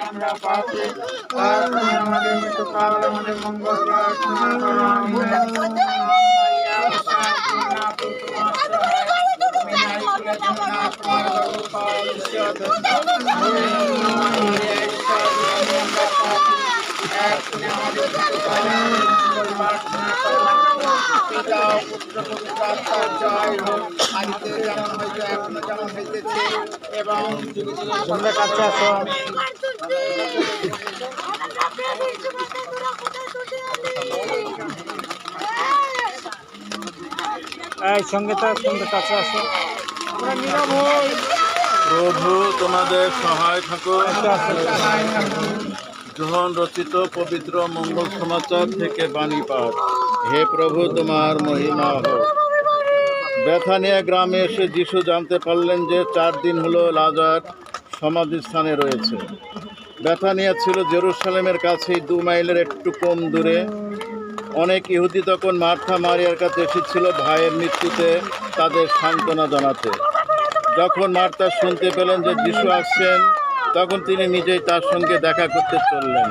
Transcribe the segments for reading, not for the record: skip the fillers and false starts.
আমরা পাপী, এখন আমাদের মৃত্যুকাল আমাদের মঙ্গল প্রার্থনা করো। আমিন। পিতা পুত্র পবিত্র আত্মার জয় হোক, আদিতে যেমন হইতে এখনো যেমন হইতেছে এবং যুগে যুগে সন্ধ্যা কাছে আসো। এই সঙ্গে কাছে আসো। আমরা নীরব হই। প্রভু তোমাদের সহায় থাকুন। যোহন রচিত পবিত্র মঙ্গল সমাচার থেকে বাণী পাঠ। হে প্রভু, তোমার মহিমা হোক। বেথানিয়া গ্রামে এসে যিশু জানতে পারলেন যে 4 দিন হলো লাজার সমাধিস্থানে রয়েছে। বেথানিয়া ছিল জেরুসালেমের কাছেই 2 মাইলের একটু কম দূরে। অনেক ইহুদি তখন মার্থা মারিয়ার কাছে এসেছিল ভাইয়ের মৃত্যুতে তাদের সান্ত্বনা জানাতে। যখন মার্থা শুনতে পেলেন যে যিশু আসছেন, তখন তিনি নিজেই তার সঙ্গে দেখা করতে চললেন,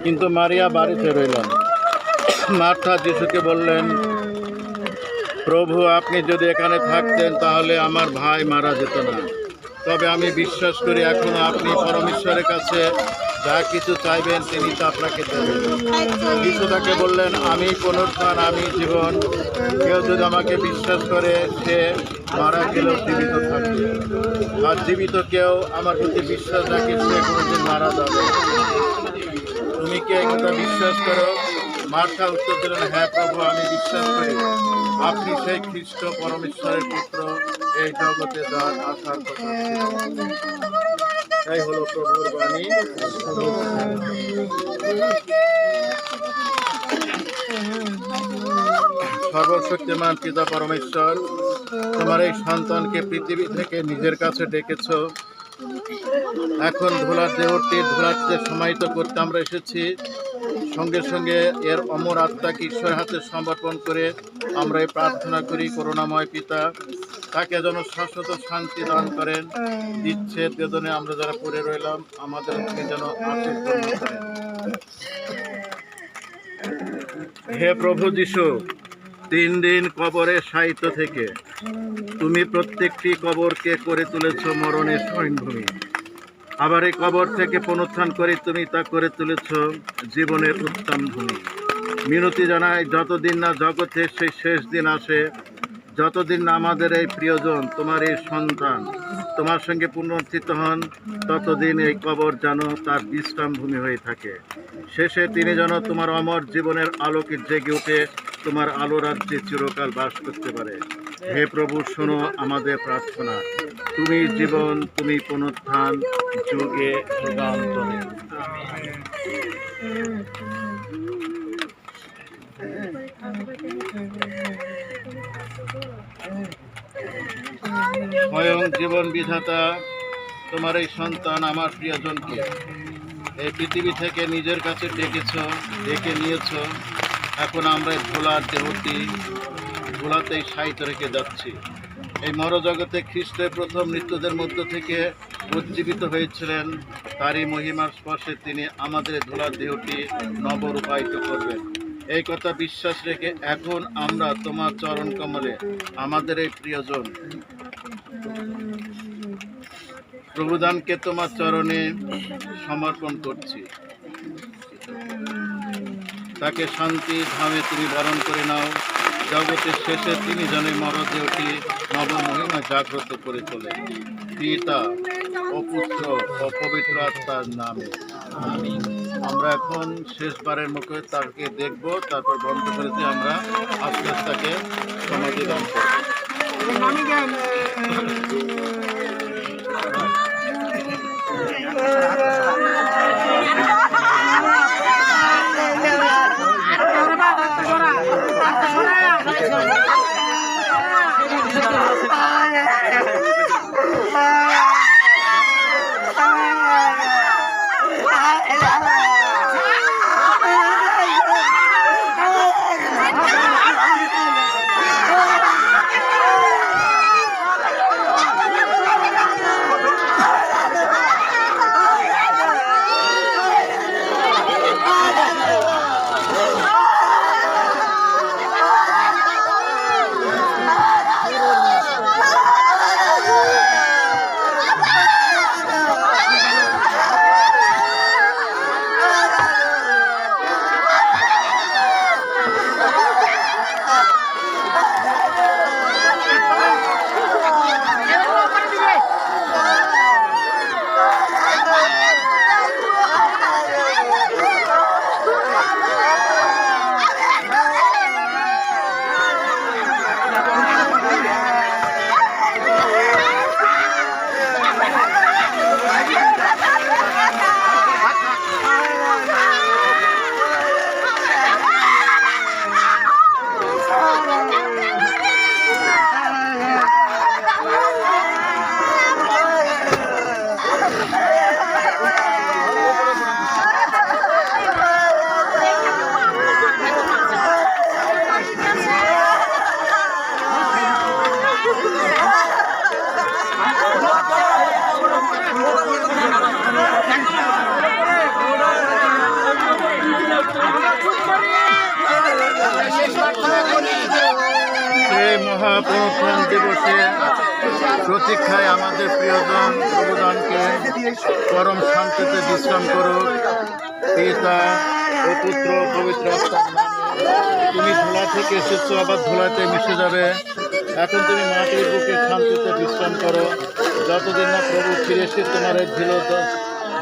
কিন্তু মারিয়া বাড়িতে রইলেন। মার্থা যিশুকে বললেন, প্রভু, আপনি যদি এখানে থাকতেন তাহলে আমার ভাই মারা যেত না। তবে আমি বিশ্বাস করি এখনো আপনি পরমেশ্বরের কাছে যা কিছু চাইবেন তিনি তা আপনাকে দেবেন। যিশু তাকে বললেন, আমি পুনরুত্থান, আমি জীবন। কেউ যদি আমাকে বিশ্বাস করে সে মারা গেলেও জীবিত থাকবে, আর জীবিত কেউ আমার প্রতি বিশ্বাস রাখে সে কোনোদিন মারা যাবে। তুমি কি একথা বিশ্বাস করো? মার্থা উত্তর দিলেন, হ্যাঁ প্রভু, আমি বিশ্বাস করি আপনি সেই খ্রিস্ট পরমেশ্বরের পুত্র, এই জগতে যার আসার কথা। এই হলো প্রভুর বাণী। সর্বশক্তিমান পিতা পরমেশ্বর, তোমার এই সন্তানকে পৃথিবী থেকে নিজের কাছে ডেকেছ। এখন ধুলার দেহটি ধুলাতে সমাহিত করতে আমরা এসেছি। সঙ্গে সঙ্গে এর অমর আত্মাকে ঈশ্বরের হাতে সমর্পণ করে আমরা এই প্রার্থনা করি, করুণাময় পিতা তাকে যেন শাশ্বত শান্তি দান করেন। বিচ্ছেদ বেদনে আমরা যারা পড়ে রইলাম, আমাদের যেন আশীর্বাদ করেন। হে প্রভু যিশু, 3 দিন কবরে সাহিত্য থেকে তুমি প্রত্যেকটি কবরকে করে তুলেছ মরণের শয়নভূমি। আবার এই কবর থেকে পুনরুত্থান করে তুমি তা করে তুলেছ জীবনের উত্থান ভূমি। মিনতি জানাই, যতদিন না জগতে সেই শেষ দিন আসে, যতদিন না আমাদের এই প্রিয়জন তোমার এই সন্তান তোমার সঙ্গে পুনরুত্থিত হন, ততদিন এই কবর যেন তার বিশ্রাম ভূমি হয়ে থাকে। শেষে তিনি যেন তোমার অমর জীবনের আলোকে জেগে উঠে তোমার আলো রাজ্যে চিরকাল বাস করতে পারে। হে প্রভু, শোনো আমাদের প্রার্থনা। তুমি জীবন, তুমি পুনরুত্থান, যুগে যুগান্তরে। স্বয়ং জীবন বিধাতা তোমার এই সন্তান আমার প্রিয়জনকে এই পৃথিবী থেকে নিজের কাছে ডেকে নিয়েছ। এখন আমরা এই ধুলার দেহটি ধুলাতেই সাহিত্য রেখে যাচ্ছি। এই মরজগতে খ্রিস্টের প্রথম মৃত্যুদের মধ্য থেকে উজ্জীবিত হয়েছিলেন। তারই মহিমার স্পর্শে তিনি আমাদের ধুলার দেহটি নবরূপায়িত করবেন। এই কথা বিশ্বাস রেখে এখন আমরা তোমার চরণ কমলে আমাদের এই প্রিয়জন প্রভুদানকে তোমার চরণে সমর্পণ করছি। তাকে শান্তি ধামে তুমি বরণ করে নাও। জগতের শেষে তিনি যেন মরদেহটি নবমহিমা জাগ্রত করে তোলেন। পিতা ও পুত্র ও পবিত্র আত্মার নামে আমিন। আমরা এখন শেষবারের মুখে তাকে দেখব, তারপর বন্ধ করে দিয়ে আমরা আস্তে আস্তে তাকে সমাধি দান করব। এই মহাপুনরুত্থান দিবসে প্রতীক্ষায় আমাদের প্রিয়জন প্রভুদানকে পরম শান্তিতে বিশ্রাম করুক। পিতা ও পুত্র পবিত্র আত্মার নামে। তুমি ধুলা থেকে এসেছো, আবার ধুলাতে মিশে যাবে। এখন তুমি মাটির বুকে শান্তিতে বিশ্রাম করো, যতদিন না প্রভু ফিরে এসে তোমার এই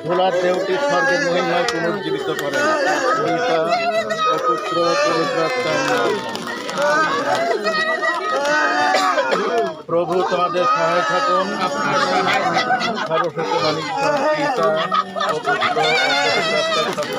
ধুলার দেহটি স্বর্গের মহিমায় পুনর্জীবিত করে। পিতা ও পুত্র পবিত্র আত্মার নামে। প্রভু তোমাদের সহায় থাকুন। সর্বশক্তিমানী পিতা ও পুত্র ও পবিত্র আত্মার সাথে।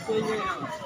Thank you.